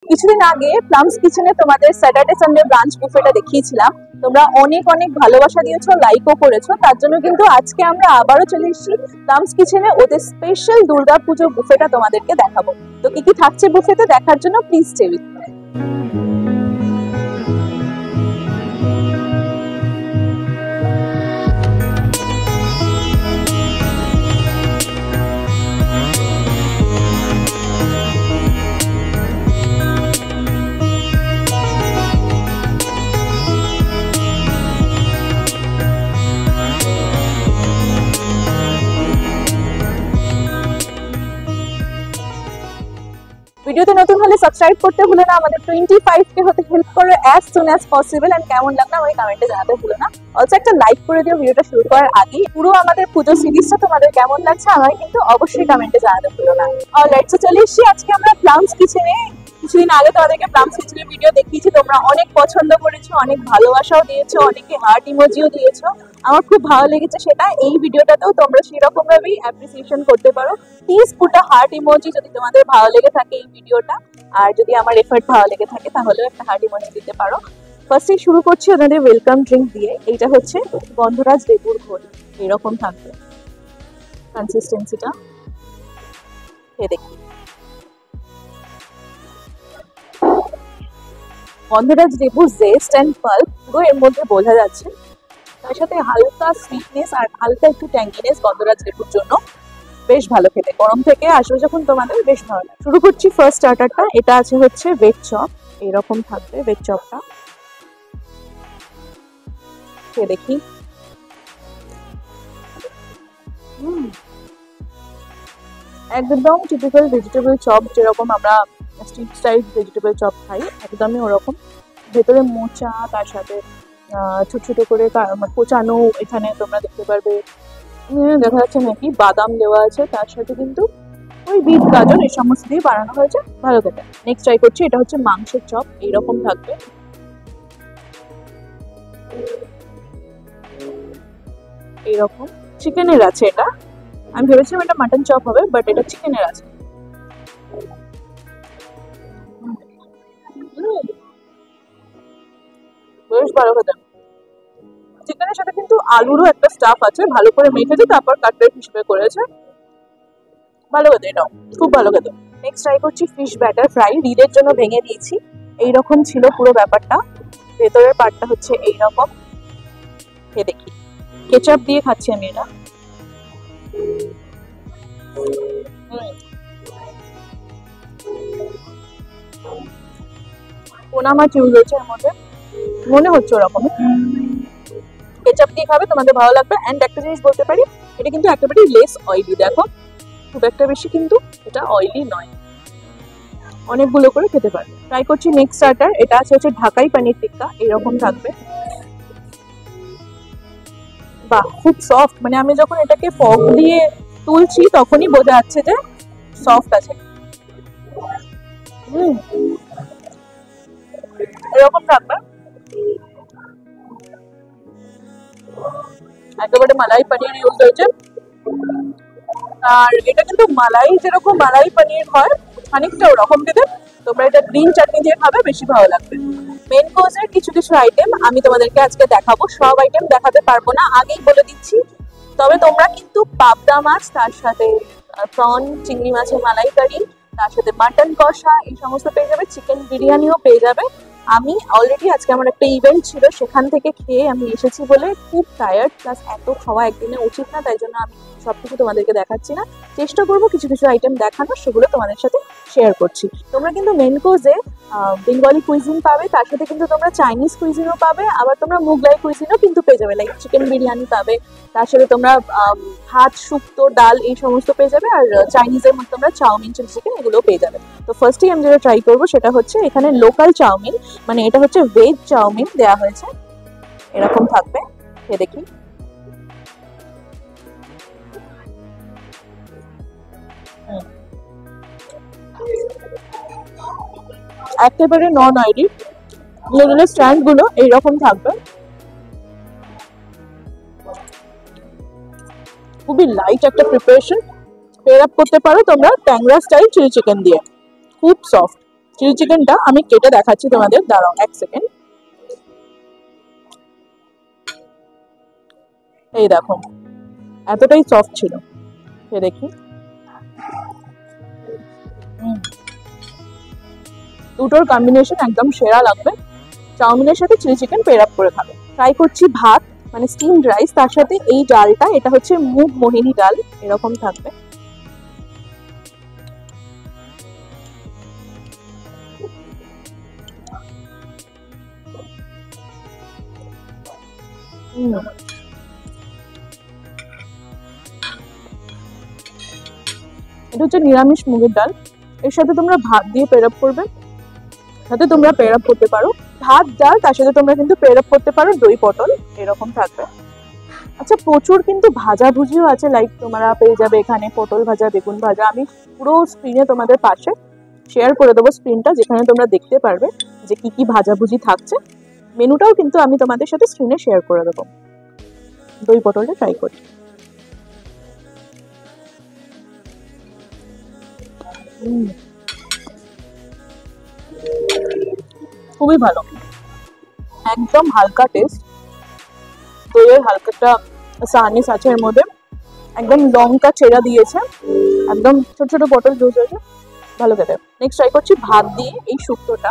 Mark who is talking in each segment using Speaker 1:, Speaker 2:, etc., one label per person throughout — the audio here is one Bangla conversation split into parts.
Speaker 1: কিছুদিন আগে প্লামস কিচেনে তোমাদের স্যাটারডে সানডে ব্রাঞ্চ বুফেটা দেখিয়েছিলাম। তোমরা অনেক অনেক ভালোবাসা দিয়েছো, লাইকও করেছো। তার জন্য কিন্তু আজকে আমরা আবারও চলে এসেছি প্লামস কিচেনে। ওদের স্পেশাল দুর্গাপুজো বুফেটা তোমাদেরকে দেখাবো। তো কি কি থাকছে বুফেতে দেখার জন্য প্লিজ স্টে উইথ মি। ভিডিওতে নতুন হলে সাবস্ক্রাইব করতে ভুলো না, আমাদের 25K হতে হেল্প করো as soon as possible. And কেমন লাগলো আমাকে কমেন্টে জানাতে ভুলো না। অলসো একটা লাইক করে দিও ভিডিওটা শুরু করার আগে। পুরো আমাদের পুজো সিরিজটা তোমাদের কেমন লাগছে আমাকে কিন্তু অবশ্যই কমেন্টে জানাতে ভুলো না। অলরাইট, তো চলে এসেছি আজকে আমরা প্লামস কিচেনে। কিছুদিন আগে তোমাদেরকে প্লামস কিচেনের ভিডিও দেখিয়েছি, তোমরা অনেক পছন্দ করেছো, অনেক ভালোবাসাও দিয়েছো, অনেকে হার্ট ইমোজিও দিয়েছো। আমার খুব ভালো লেগেছে সেটা। এই ভিডিওটাতেও তোমরা সেরকম ভাবেই অ্যাপ্রিসিয়েশন করতে পারো। Please put a heart emoji যদি তোমাদের ভালো লেগে থাকে এই ভিডিওটা। আর যদি আমার এফর্ট ভালো লেগে থাকে তাহলেও একটা হার্ট ইমোজি দিতে পারো। ফার্স্টে শুরু করছি ওনাদের ওয়েলকাম ড্রিঙ্ক দিয়ে। এইটা হচ্ছে গন্ধরাজ লেবুর ঘোল। এরকম থাকবে কনসিস্টেন্সিটা, দেখি। গন্ধরাজ লেবু জেস্ট অ্যান্ড পাল্প পুরো এর মধ্যে বোঝা যাচ্ছে। তার সাথে হালকা সুইটনেস আর হালকা একটু ট্যাঙ্গিনেস গন্ধরাজ লেবুর জন্য বেশ ভালো খেতে। গরম থেকে আসবে যখন তোমাদের বেশ ভালো লাগে। শুরু করছি ফার্স্ট স্টার্টারটা। এটা আছে হচ্ছে ভেজ চপ। এরকম থাকবে ভেজ চপটা, দেখি। একদম টিপিক্যাল ভেজিটেবল চপ, যেরকম আমরা স্ট্রিট স্টাইল ভেজিটেবল চপ খাই একদমই ওরকম। ভেতরে মোচা, তার সাথে ছোট ছোট করে কোচানো এখানে তোমরা দেখতে পারবে। দেখা যাচ্ছে নাকি বাদাম দেওয়া আছে, তার সাথে কিন্তু ওই বিট গাজর এই সমস্ত দিয়ে বানানো হয়েছে, ভালো খেতে। নেক্সট ট্রাই করছি, এটা হচ্ছে মাংসের চপ। এইরকম থাকবে, এইরকম চিকেনের আছে এটা। আমি ভেবেছিলাম এটা মাটন চপ হবে, বাট এটা চিকেনের আছে। বেশ ভালো খেতে। চিকেনের সাথে কিন্তু আলুরও একটা স্টাফ আছে, ভালো করে মেখেছে, তারপর কাটলেট হিসেবে করেছে। ভালো খেতে, এটাও খুব ভালো খেতে। নেক্সট ট্রাই করছি ফিশ ব্যাটার ফ্রাই। রিলের জন্য ভেঙে দিয়েছি। এইরকম ছিল পুরো ব্যাপারটা। ভেতরের পার্টটা হচ্ছে এইরকম, দেখি। কেচাপ দিয়ে খাচ্ছি আমি এটা। পোনা মাছ ইউজ হয়েছে এর মধ্যে, মনে হচ্ছে ওরকম। কেচাপ দিয়ে খাবে, তোমাদের ভালো লাগবে। অ্যান্ড একটা জিনিস বলতে পারি, এটা কিন্তু একেবারেই লেস অয়েলি। দেখো খুব একটা বেশি কিন্তু এটা অয়েলি নয়, অনেকগুলো করে খেতে পারবে। ট্রাই করছি নেক্সট স্টার্টার। এটা আছে হচ্ছে ঢাকাই পনির টিক্কা। এরকম থাকবে। বাহ, খুব সফট। মানে আমি যখন এটাকে ফর্ক দিয়ে তুলছি তখনই বোঝা যাচ্ছে যে সফট আছে। এরকম থাকবে, একেবারে মালাই পনির ইউজ হয়েছে। আর এটা কিন্তু মালাই, যেরকম মালাই পনির হয় খানিকটা ওরকম খেতে। তোমরা এটা গ্রিন চাটনি দিয়ে খাবে, বেশি ভালো লাগবে। মেন কোর্সের কিছু কিছু আইটেম আমি তোমাদেরকে আজকে দেখাবো। সব আইটেম দেখাতে পারবো না, আগেই বলে দিচ্ছি। তবে তোমরা কিন্তু পাবদা মাছ, তার সাথে প্রন, চিংড়ি মাছের মালাইকারি, তার সাথে মাটন কষা, এই সমস্ত পেয়ে যাবে। চিকেন বিরিয়ানিও পেয়ে যাবে। আমি অলরেডি আজকে আমার একটা ইভেন্ট ছিল, সেখান থেকে খেয়ে আমি এসেছি বলে খুব টায়ার্ড, প্লাস এত খাওয়া একদিনে উচিত না, তাই জন্য আমি সবকিছু তোমাদেরকে দেখাচ্ছি না। চেষ্টা করবো কিছু কিছু আইটেম দেখানোর, সেগুলো তোমাদের সাথে শেয়ার করছি। তোমরা কিন্তু মেন কোর্সে বেঙ্গলি কুইজিন পাবে, তার সাথে কিন্তু তোমরা চাইনিজ কুইজিনও পাবে, আবার তোমরা মুগলাই কুইজিনও কিন্তু পেয়ে যাবে। লাইক চিকেন বিরিয়ানি পাবে, তার সাথে তোমরা ভাত, শুক্তো, ডাল এই সমস্ত পেয়ে যাবে। আর চাইনিজের মধ্যে তোমরা চাউমিন, চিলি চিকেন এগুলোও পেয়ে যাবে। তো ফার্স্টেই আমি যেটা ট্রাই করবো সেটা হচ্ছে এখানে লোকাল চাউমিন, মানে এটা হচ্ছে ভেজ চাউমিন দেওয়া হয়েছে। এরকম থাকবে, দেখি। একেবারে নন অয়েলি। মিডলের স্ট্যান্ড গুলো এইরকম থাকবে, খুবই লাইট একটা প্রিপারেশন। পেয়ার আপ করতে পারো তোমরা ট্যাংরা স্টাইল চিলি চিকেন দিয়ে, খুব সফট। চিলি চিকেনটা আমি কেটে দেখাচ্ছি তোমাদের, দাঁড়াও 1 সেকেন্ড। এই দেখো এতটাই সফট ছিল, দেখি। দুটোর কম্বিনেশন একদম সেরা লাগবে। চাউমিনের সাথে চিলি চিকেন পেয়ার আপ করে খাবে। ট্রাই করছি ভাত মানে স্টিমড রাইস, তার সাথে এই ডালটা, এটা হচ্ছে মুগ মোহিনী ডাল, এরকম থাকবে। এটা হচ্ছে নিরামিষ মুগের ডাল, এর সাথে তোমরা ভাত দিয়ে পেয়ার আপ করবে, সাথে তোমরা পেয়ার আপ করতে পারো ভাত ডাল, তার সাথে তোমরা কিন্তু পেয়ার আপ করতে পারো দই পটল, এরকম থাকবে। আচ্ছা, প্রচুর কিন্তু ভাজা ভুজিও আছে, লাইক তোমরা পেয়ে যাবে এখানে পটল ভাজা, বেগুন ভাজা। আমি পুরো স্ক্রিনে তোমাদের পাশে শেয়ার করে দেবো স্ক্রিনটা, যেখানে তোমরা দেখতে পারবে যে কি কি ভাজাভুজি থাকছে। মেনুটাও কিন্তু আমি তোমাদের সাথে স্ক্রিনে শেয়ার করে দেবো। দই পটলটা ট্রাই করি। খুবই ভালো, একদম হালকা টেস্ট, দইয়ের হালকাটা সার্নিস আছে এর মধ্যে, একদম লঙ্কা চেরা দিয়েছে, একদম ছোট ছোট পটল জুস আছে, ভালো খেতে। নেক্সট ট্রাই করছি ভাত দিয়ে এই শুক্তোটা।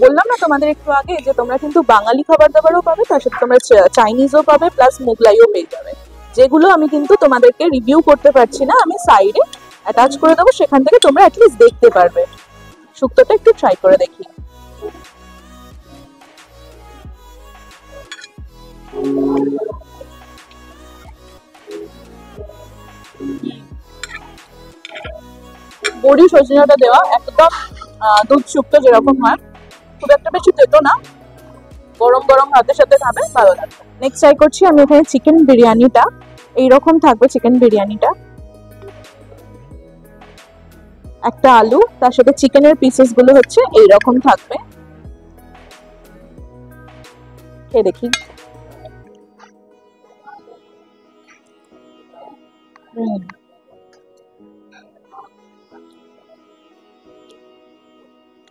Speaker 1: বললাম না তোমাদের একটু আগে যে তোমরা কিন্তু বাঙালি খাবার দাবারও পাবে, তার সাথে তোমরা চাইনিজও পাবে, প্লাস মোগলাইও পেয়ে যাবে, যেগুলো আমি কিন্তু তোমাদেরকে রিভিউ করতে পারছি না, আমি সাইডে অ্যাটাচ করে দেবো, সেখান থেকে তোমরা অ্যাটলিস্ট দেখতে পারবে। শুক্তোটা একটু ট্রাই করে দেখি। বড়ি সজনাটা দেওয়া, একদম দুধ শুক্তো যেরকম হয়, খুব একটা বেশি তেতো না, গরম গরম ভাতের সাথে খাবে, ভালো লাগবে। নেক্সট ট্রাই করছি আমি এখানে চিকেন বিরিয়ানিটা, এইরকম থাকবে চিকেন বিরিয়ানিটা, একটা আলু, তার সাথে চিকেনের পিসেস গুলো হচ্ছে এইরকম থাকবে, খেয়ে দেখি।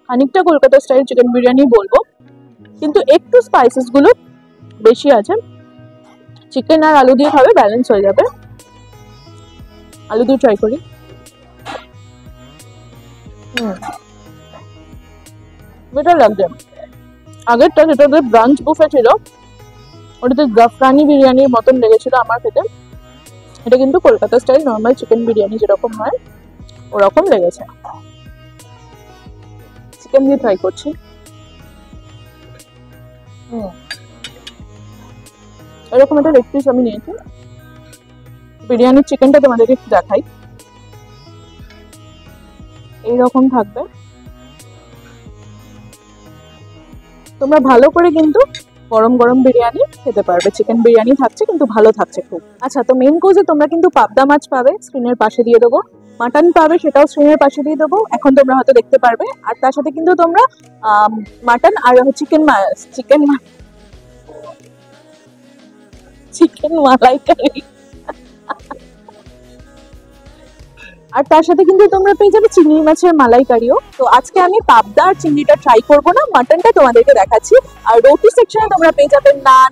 Speaker 1: খানিকটা কলকাতা স্টাইল চিকেন বিরিয়ানি বলবো, কিন্তু একটু স্পাইসেস গুলো বেশি আছে। চিকেন আর আলু দিয়ে খাবে, ব্যালেন্স হয়ে যাবে। আলু দিয়ে ট্রাই করি। বেটার লাগছে আগেরটা, যেটা ব্রাঞ্চ বুফে ছিল, ওটাতে জাফরানি বিরিয়ানির মতন লেগেছিল আমার খেতে। এটা কিন্তু Kolkata style normal chicken biryani যেরকম হয় ওরকম লেগেছে। চিকেন দিয়ে ট্রাই করছি। এরকম একটা লেগ পিস আমি নিয়েছি। বিরিয়ানির চিকেনটা তোমাদেরকে একটু দেখাই, এইরকম থাকবে। তোমরা ভালো করে কিন্তু গরম গরম বিরিয়ানি খেতে পারবে। চিকেন বিরিয়ানি থাকছে, কিন্তু ভালো থাকছে খুব। আচ্ছা, তো মেন কোর্সে তোমরা কিন্তু পাবদা মাছ পাবে, স্ক্রিনের পাশে দিয়ে দেবো। মাটন পাবে, সেটাও স্ক্রিনের পাশে দিয়ে দেবো, এখন তোমরা হয়তো দেখতে পারবে। আর তার সাথে কিন্তু তোমরা মাটন আর চিকেন মালাইকারি, আর তার সাথে কিন্তু তোমরা পেয়ে যাবে চিংড়ি মাছের মালাইকারিও। তো আজকে আমি পাবদা আর চিংড়িটা ট্রাই করবো না, মাটনটা তোমাদেরকে দেখাচ্ছি। আর রুটি সেকশনে তোমরা পেয়ে যাবে নান,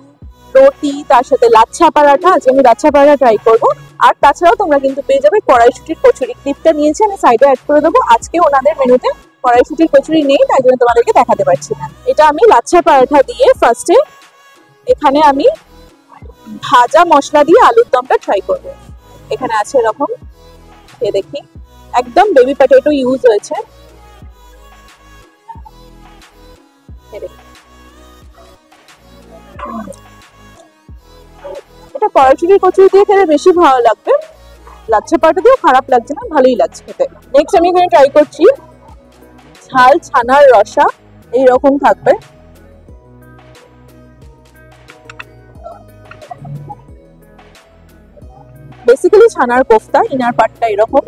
Speaker 1: রুটি, তার সাথে লাচ্ছা পরাঠা, আজকে আমি লাচ্ছা পরাঠা ট্রাই করবো। আর তাছাড়াও তোমরা কিন্তু পেয়ে যাবে কড়াইশুটির কচুরি। ক্লিপটা নিয়েছি আমি, সাইডে অ্যাড করে দেবো। আজকে ওনাদের মেনুতে কড়াইশুটির কচুরি নেই, তাই জন্য তোমাদেরকে দেখাতে পারছি না। এটা আমি লাচ্ছা পরাঠা দিয়ে ফার্স্টে এখানে আমি ভাজা মশলা দিয়ে আলুর দমটা ট্রাই করবো। এখানে আছে এরকম, খেয়ে দেখি। একদম বেবি পটেটো ইউজ হয়েছে, এটা কড়াইশুটির কচুরি দিয়ে খেতে বেশি ভালো লাগবে, লাচ্ছা পরাঠা দিয়েও খারাপ লাগছে না, ভালোই লাগছে খেতে। নেক্সট আমি এখানে ট্রাই করছি ঝাল ছানার রসা, এইরকম থাকবে। বেসিক্যালি ছানার কোফতা, ইনার পার্টটা এরকম।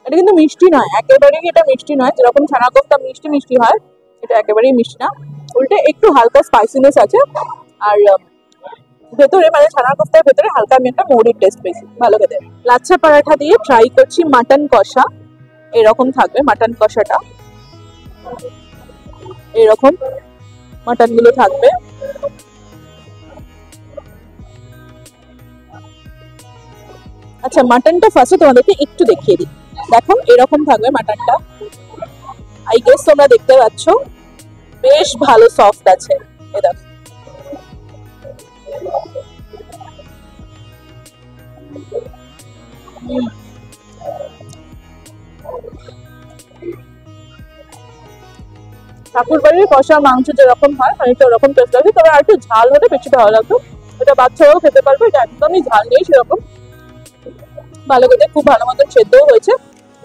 Speaker 1: এটা কিন্তু মিষ্টি নয়, একেবারেই এটা মিষ্টি নয়। যেরকম ছানা কোফতা মিষ্টি মিষ্টি হয়, এটা একেবারেই মিষ্টি না, উল্টে একটু হালকা স্পাইসিনেস আছে। আর ভেতরে মানে ছানার কোফতার ভেতরে হালকা আমি একটা মৌরির টেস্ট পেয়েছি, ভালো খেতে। লাচ্ছা পরাঠা দিয়ে ট্রাই করছি মাটন কষা। এরকম থাকবে মাটন কষাটা, এরকম মাটন গুলো থাকবে। আচ্ছা মাটনটা ফার্স্টে তোমাদেরকে একটু দেখিয়ে দিই। দেখো এরকম থাকবে মাটনটা, আই গেস তোমরা দেখতে পাচ্ছ বেশ ভালো সফট আছে। এ দেখো ঠাকুরবাড়ির কষা মাংস যেরকম হয় খানিকটা ওরকম টেস্ট লাগে, তবে আর একটু ঝাল হলে বেশি ভালো লাগতো। এটা বাচ্চারাও খেতে পারবে, এটা একদমই ঝাল নেই সেরকম, ভালো খেতে, খুব ভালো মতন সেদ্ধও হয়েছে।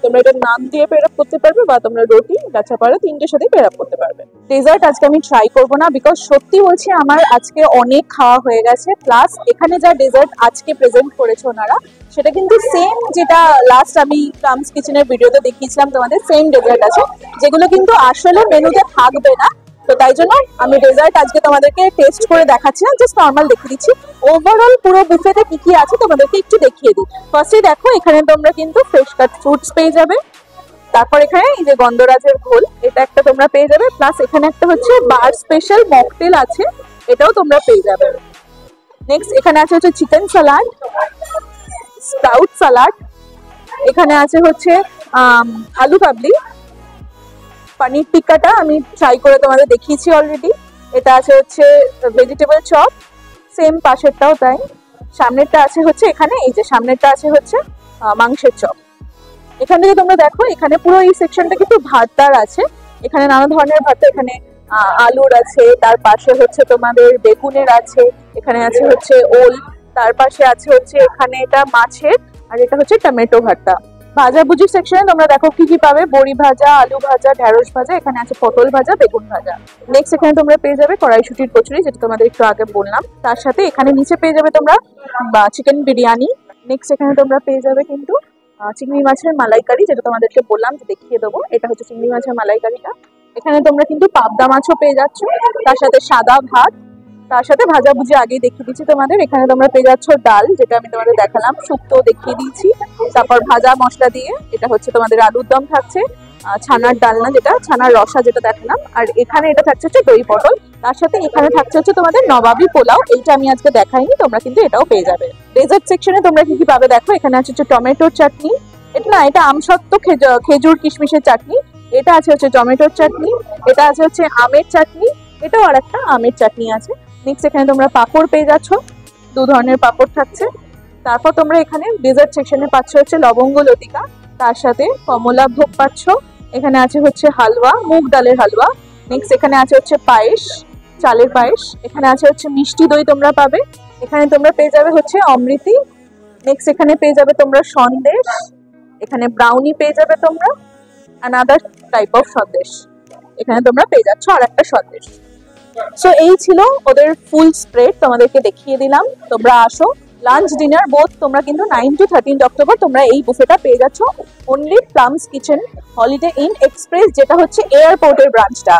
Speaker 1: তোমরা এটা নান দিয়ে পেয়ার আপ করতে পারবে বা তোমরা রুটি লাচ্ছা পরাঠা তিনটের সাথে পেয়ার আপ করতে পারবে। ডেজার্ট আজকে আমি ট্রাই করবো না, বিকজ সত্যি বলছি আমার আজকে অনেক খাওয়া হয়ে গেছে। প্লাস এখানে যা ডেজার্ট আজকে প্রেজেন্ট করেছে ওনারা সেটা কিন্তু সেম যেটা লাস্ট আমি প্লামস কিচেনের ভিডিওতে দেখিয়েছিলাম তোমাদের, সেম ডেজার্ট আছে যেগুলো কিন্তু আসলে মেনুতে থাকবে না। তো তাই জন্য আমি ডেজার্ট আজকে তোমাদেরকে টেস্ট করে দেখাচ্ছি না, জাস্ট নর্মাল দেখিয়ে দিচ্ছি। ওভারঅল পুরো বুফেতে কি কি আছে তোমাদেরকে একটু দেখিয়ে দিই। ফার্স্টে দেখো এখানে তোমরা কিন্তু ফ্রেশ কাট ফ্রুটস পেয়ে যাবে। তারপর এখানে এই যে গন্ধরাজের ঘোল, এটা একটা তোমরা পেয়ে যাবে। প্লাস এখানে একটা হচ্ছে বার স্পেশাল মকটেল আছে, এটাও তোমরা পেয়ে যাবে। নেক্সট এখানে আছে হচ্ছে চিকেন সালাড, স্প্রাউট সালাড, এখানে আছে হচ্ছে আলু কাবলি, পনির টিক্কাটা আমি ট্রাই করে তোমাদের দেখিয়েছি অলরেডি। এটা আছে হচ্ছে ভেজিটেবল চপ, সেম পাশেরটাও তাই। সামনেরটা আছে হচ্ছে এখানে এই যে সামনেরটা আছে হচ্ছে মাংসের চপ। এখান থেকে তোমরা দেখো এখানে পুরো এই সেকশনটা কিন্তু ভাতটার আছে, এখানে নানা ধরনের ভাত, এখানে আলুর আছে, তার পাশে হচ্ছে তোমাদের বেগুনের আছে, এখানে আছে হচ্ছে ওল, তার পাশে আছে হচ্ছে এখানে এটা মাছের, আর এটা হচ্ছে টমেটো ভর্তা। ভাজাভুজি সেকশনে তোমরা দেখো কি কি পাবে, বড়ি ভাজা, আলু ভাজা, ঢেঁড়স ভাজা, এখানে আছে পটল ভাজা, বেগুন ভাজা। নেক্সট এখানে তোমরা পেয়ে যাবে কড়াইশুটির কচুরি, যেটা তোমাদের একটু আগে বললাম। তার সাথে এখানে নিচে পেয়ে যাবে তোমরা চিকেন বিরিয়ানি। নেক্সট এখানে তোমরা পেয়ে যাবে কিন্তু চিংড়ি মাছের মালাইকারি, যেটা তোমাদেরকে বললাম যে দেখিয়ে দেবো, এটা হচ্ছে চিংড়ি মাছের মালাইকারিটা। এখানে তোমরা কিন্তু পাবদা মাছও পেয়ে যাচ্ছ, তার সাথে সাদা ভাত, তার সাথে ভাজাভুজি আগেই দেখিয়ে দিচ্ছি তোমাদের। এখানে তোমরা পেয়ে যাচ্ছ ডাল, যেটা আমি তোমাদের দেখালাম, শুক্তো দেখিয়ে দিয়েছি। তারপর ভাজা মশলা দিয়ে এটা হচ্ছে তোমাদের আলুর দম থাকছে, ছানার ডালনা যেটা ছানার রসা যেটা দেখালাম, আর এখানে এটা থাকছে হচ্ছে দই পটল। তার সাথে এখানে থাকছে হচ্ছে তোমাদের নবাবি পোলাও, এইটা আমি আজকে দেখাইনি, তোমরা কিন্তু এটাও পেয়ে যাবে। ডেজার্ট সেকশনে তোমরা কি কি পাবে দেখো, এখানে আছে হচ্ছে টমেটোর চাটনি, এটা না এটা আমসত্ত্ব খেজুর কিশমিশের চাটনি, এটা আছে হচ্ছে টমেটোর চাটনি, এটা আছে হচ্ছে আমের চাটনি, এটাও আর একটা আমের চাটনি আছে। নেক্সট এখানে তোমরা পাঁপড় পেয়ে যাচ্ছ, দু ধরনের পাঁপড় থাকছে। তারপর তোমরা এখানে ডেজার্ট সেকশনে পাচ্ছ হচ্ছে লবঙ্গ লতিকা, তার সাথে কমলা ভোগ পাচ্ছ, এখানে আছে হচ্ছে হালুয়া, মুগ ডালের হালুয়া। নেক্সট এখানে আছে হচ্ছে পায়েস, চালের পায়েস, এখানে আছে হচ্ছে মিষ্টি দই তোমরা পাবে, এখানে তোমরা পেয়ে যাবে হচ্ছে অমৃতি। নেক্সট এখানে পেয়ে যাবে তোমরা সন্দেশ, এখানে ব্রাউনি পেয়ে যাবে তোমরা, অ্যানাদার টাইপ অফ সন্দেশ, এখানে তোমরা পেয়ে যাচ্ছ আর একটা সন্দেশ। সো এই ছিল ওদের ফুল স্প্রেড, তোমাদেরকে দেখিয়ে দিলাম। তোমরা আসো, লাঞ্চ ডিনার বোথ তোমরা কিন্তু 9 to 13 অক্টোবর তোমরা এই বুফেটা পেয়ে যাচ্ছ only Plums kitchen Holiday Inn Express, যেটা হচ্ছে এয়ারপোর্টের ব্রাঞ্চটা,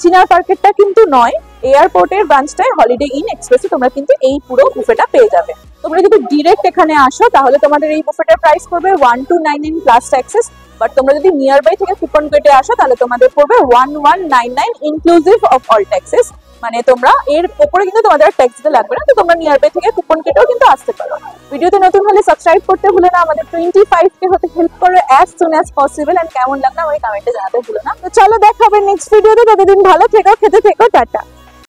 Speaker 1: চিনার পার্কেটটা কিন্তু নয়, এয়ারপোর্টের ব্রাঞ্চটায় হলিডে ইন এক্সপ্রেসে তোমরা কিন্তু এই পুরো বুফেটা পেয়ে যাবে। তোমরা যদি ডিরেক্ট এখানে আসো তাহলে তোমাদের এই বুফেটার প্রাইস পড়বে 1299 প্লাস ট্যাক্সেস, বাট তোমরা যদি নিয়ার বাই থেকে কুপন কেটে আসো তাহলে তোমাদের পড়বে 1199 ইনক্লুসিভ অফ অল ট্যাক্সেস, মানে তোমরা এর উপরে কিন্তু তোমাদের ট্যাক্স দিতে লাগবে না। তো তোমরা নিয়ার বাই থেকে কুপন কেটেও কিন্তু আসতে পারো। ভিডিওতে নতুন হলে সাবস্ক্রাইব করতে ভুলো না, আমাদের 25K হতে হেল্প করো as soon as possible, and কেমন লাগলো আমাকে কমেন্টে জানাতে ভুলো না। তো চলো দেখা হবে নেক্সট ভিডিওতে, ততদিন ভালো থেকো, খেতে থেকো, টাটা।